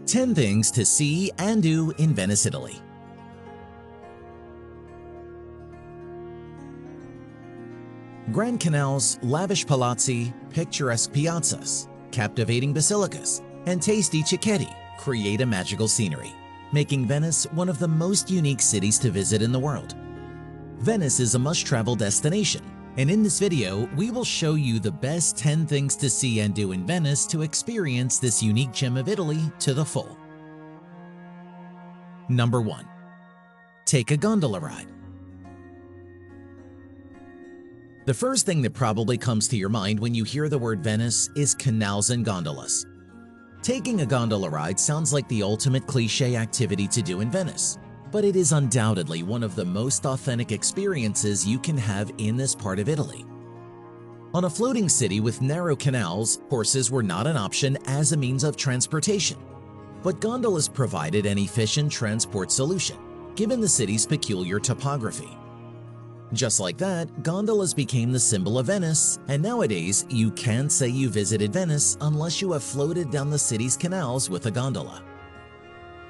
10 things to see and do in Venice, Italy. Grand canals, lavish palazzi, picturesque piazzas, captivating basilicas, and tasty cicchetti create a magical scenery, making Venice one of the most unique cities to visit in the world. Venice is a must-travel destination, and in this video, we will show you the best 10 things to see and do in Venice to experience this unique gem of Italy to the full. Number 1. Take a gondola ride. The first thing that probably comes to your mind when you hear the word Venice is canals and gondolas. Taking a gondola ride sounds like the ultimate cliché activity to do in Venice, but it is undoubtedly one of the most authentic experiences you can have in this part of Italy. On a floating city with narrow canals, horses were not an option as a means of transportation, but gondolas provided an efficient transport solution, given the city's peculiar topography. Just like that, gondolas became the symbol of Venice, and nowadays you can't say you visited Venice unless you have floated down the city's canals with a gondola.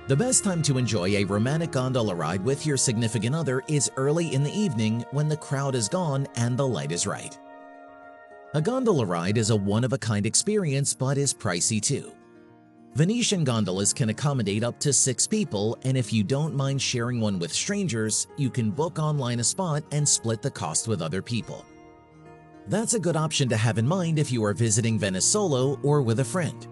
The best time to enjoy a romantic gondola ride with your significant other is early in the evening when the crowd is gone and the light is right. A gondola ride is a one-of-a-kind experience but is pricey too. Venetian gondolas can accommodate up to 6 people, and if you don't mind sharing one with strangers, you can book online a spot and split the cost with other people. That's a good option to have in mind if you are visiting Venice solo or with a friend.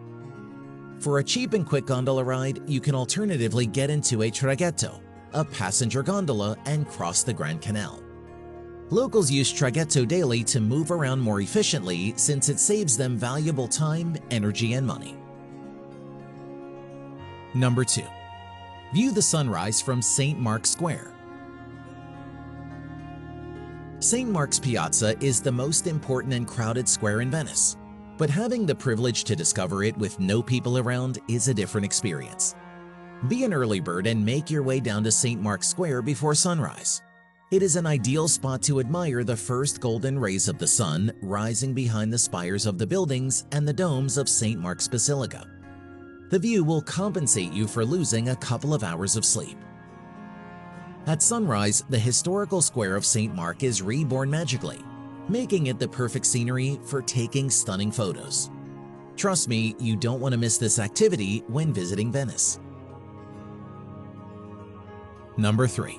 For a cheap and quick gondola ride, you can alternatively get into a traghetto, a passenger gondola, and cross the Grand Canal. Locals use traghetto daily to move around more efficiently since it saves them valuable time, energy, and money. Number 2. View the sunrise from St. Mark's Square. St. Mark's Piazza is the most important and crowded square in Venice, but having the privilege to discover it with no people around is a different experience. Be an early bird and make your way down to St. Mark's Square before sunrise. It is an ideal spot to admire the first golden rays of the sun rising behind the spires of the buildings and the domes of St. Mark's Basilica. The view will compensate you for losing a couple of hours of sleep. At sunrise, the historical square of St. Mark is reborn magically, making it the perfect scenery for taking stunning photos. Trust me, you don't want to miss this activity when visiting Venice. Number 3.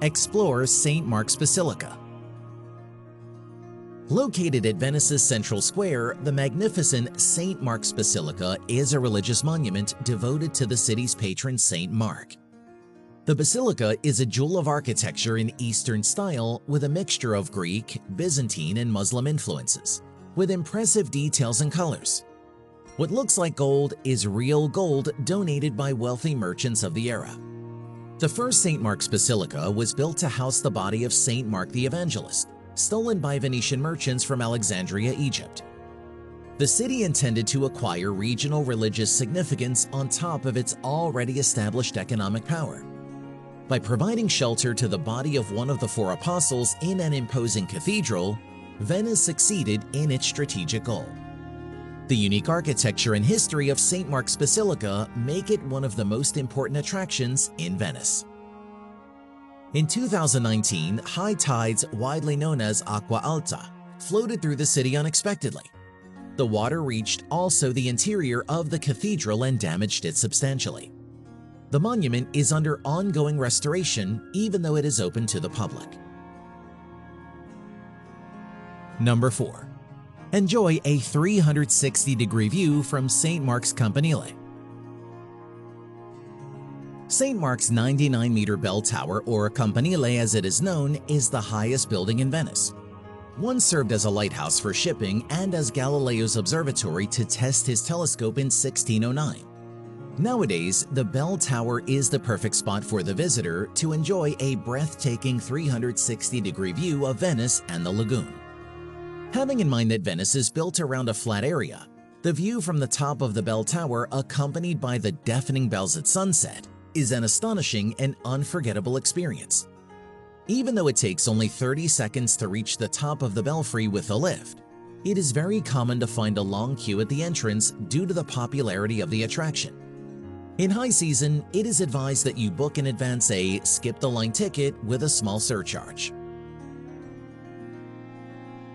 Explore St. Mark's Basilica. Located at Venice's central square, the magnificent St. Mark's Basilica is a religious monument devoted to the city's patron St. Mark. The basilica is a jewel of architecture in Eastern style with a mixture of Greek, Byzantine, and Muslim influences, with impressive details and colors. What looks like gold is real gold donated by wealthy merchants of the era. The first St. Mark's Basilica was built to house the body of St. Mark the Evangelist, stolen by Venetian merchants from Alexandria, Egypt. The city intended to acquire regional religious significance on top of its already established economic power. By providing shelter to the body of one of the 4 apostles in an imposing cathedral, Venice succeeded in its strategic goal. The unique architecture and history of St. Mark's Basilica make it one of the most important attractions in Venice. In 2019, high tides, widely known as acqua alta, floated through the city unexpectedly. The water reached also the interior of the cathedral and damaged it substantially. The monument is under ongoing restoration, even though it is open to the public. Number 4. Enjoy a 360-degree view from St. Mark's Campanile. St. Mark's 99-meter bell tower, or Campanile as it is known, is the highest building in Venice. Once served as a lighthouse for shipping and as Galileo's observatory to test his telescope in 1609. Nowadays, the bell tower is the perfect spot for the visitor to enjoy a breathtaking 360-degree view of Venice and the lagoon. Having in mind that Venice is built around a flat area, the view from the top of the bell tower, accompanied by the deafening bells at sunset, is an astonishing and unforgettable experience. Even though it takes only 30 seconds to reach the top of the belfry with a lift, it is very common to find a long queue at the entrance due to the popularity of the attraction. In high season, it is advised that you book in advance a skip-the-line ticket with a small surcharge.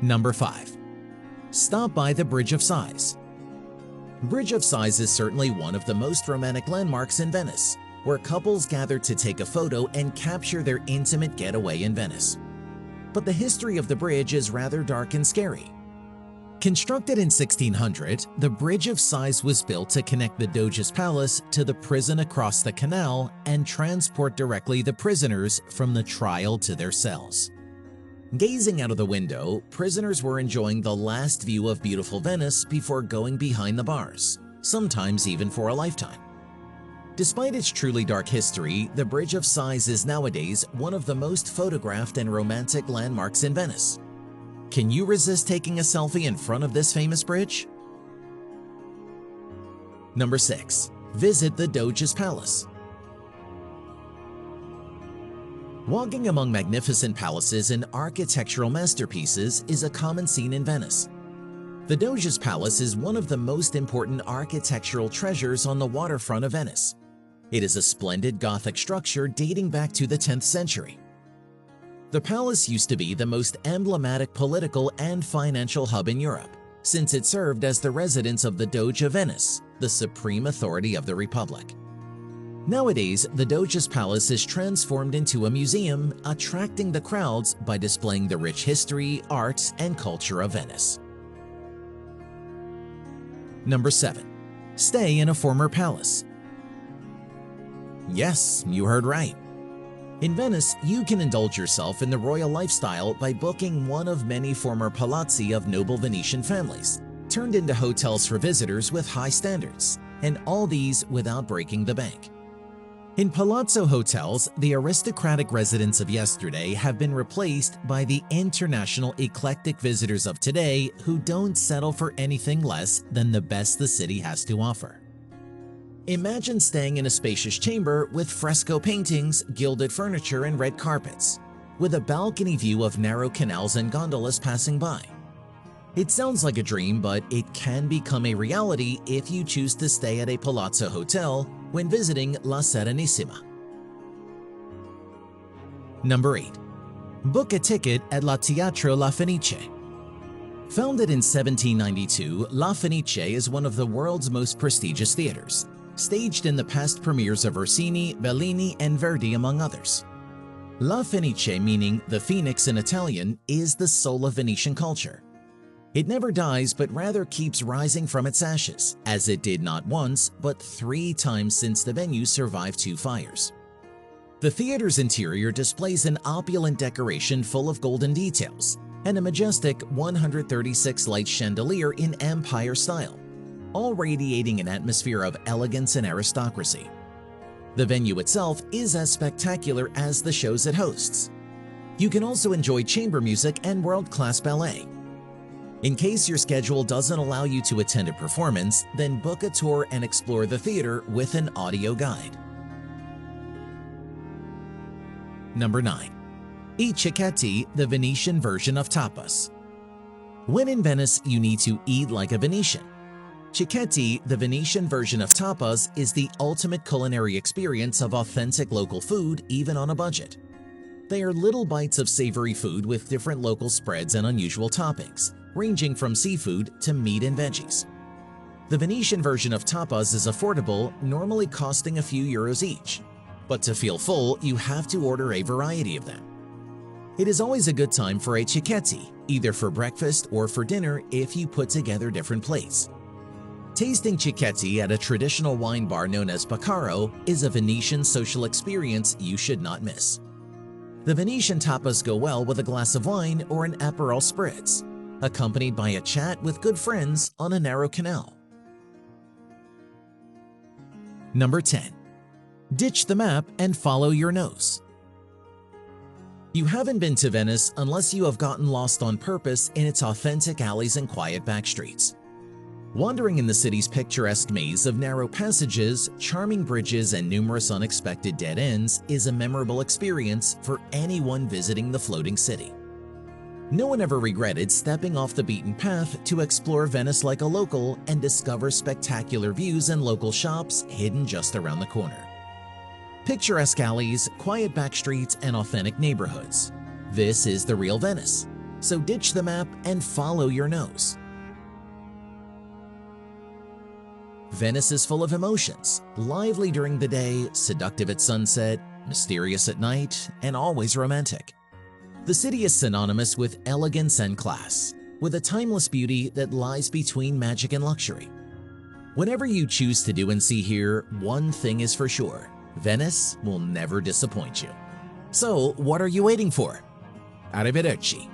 Number 5. Stop by the Bridge of Sighs. Bridge of Sighs is certainly one of the most romantic landmarks in Venice, where couples gather to take a photo and capture their intimate getaway in Venice. But the history of the bridge is rather dark and scary. Constructed in 1600, the Bridge of Sighs was built to connect the Doge's palace to the prison across the canal and transport directly the prisoners from the trial to their cells. Gazing out of the window, prisoners were enjoying the last view of beautiful Venice before going behind the bars, sometimes even for a lifetime. Despite its truly dark history, the Bridge of Sighs is nowadays one of the most photographed and romantic landmarks in Venice. Can you resist taking a selfie in front of this famous bridge? Number 6. Visit the Doge's Palace. Walking among magnificent palaces and architectural masterpieces is a common scene in Venice. The Doge's Palace is one of the most important architectural treasures on the waterfront of Venice. It is a splendid Gothic structure dating back to the 10th century. The palace used to be the most emblematic political and financial hub in Europe, since it served as the residence of the Doge of Venice, the supreme authority of the Republic. Nowadays, the Doge's Palace is transformed into a museum, attracting the crowds by displaying the rich history, art, and culture of Venice. Number 7. Stay in a former palace. Yes, you heard right. In Venice, you can indulge yourself in the royal lifestyle by booking one of many former palazzi of noble Venetian families, turned into hotels for visitors with high standards, and all these without breaking the bank. In palazzo hotels, the aristocratic residents of yesterday have been replaced by the international eclectic visitors of today who don't settle for anything less than the best the city has to offer. Imagine staying in a spacious chamber with fresco paintings, gilded furniture, and red carpets, with a balcony view of narrow canals and gondolas passing by. It sounds like a dream, but it can become a reality if you choose to stay at a palazzo hotel when visiting La Serenissima. Number 8. Book a ticket at La Teatro La Fenice. Founded in 1792, La Fenice is one of the world's most prestigious theaters, staged in the past premieres of Rossini, Bellini, and Verdi, among others. La Fenice, meaning the phoenix in Italian, is the soul of Venetian culture. It never dies, but rather keeps rising from its ashes, as it did not once, but 3 times since the venue survived 2 fires. The theater's interior displays an opulent decoration full of golden details and a majestic 136-light chandelier in empire style, all radiating an atmosphere of elegance and aristocracy. The venue itself is as spectacular as the shows it hosts. You can also enjoy chamber music and world-class ballet. In case your schedule doesn't allow you to attend a performance, then book a tour and explore the theater with an audio guide. Number 9. Eat CICCHETTI, the Venetian version of tapas. When in Venice, you need to eat like a Venetian. CICCHETTI, the Venetian version of tapas, is the ultimate culinary experience of authentic local food, even on a budget. They are little bites of savory food with different local spreads and unusual toppings, ranging from seafood to meat and veggies. The Venetian version of tapas is affordable, normally costing a few euros each. But to feel full, you have to order a variety of them. It is always a good time for a CICCHETTI, either for breakfast or for dinner if you put together different plates. Tasting CICCHETTI at a traditional wine bar known as Baccaro is a Venetian social experience you should not miss. The Venetian tapas go well with a glass of wine or an Aperol spritz, accompanied by a chat with good friends on a narrow canal. Number 10. Ditch the map and follow your nose. You haven't been to Venice unless you have gotten lost on purpose in its authentic alleys and quiet back streets. Wandering in the city's picturesque maze of narrow passages, charming bridges, and numerous unexpected dead ends is a memorable experience for anyone visiting the floating city. No one ever regretted stepping off the beaten path to explore Venice like a local and discover spectacular views and local shops hidden just around the corner. Picturesque alleys, quiet back streets, and authentic neighborhoods. This is the real Venice. So ditch the map and follow your nose. Venice is full of emotions, lively during the day, seductive at sunset, mysterious at night, and always romantic. The city is synonymous with elegance and class, with a timeless beauty that lies between magic and luxury. Whatever you choose to do and see here, one thing is for sure: Venice will never disappoint you. So, what are you waiting for? Arrivederci.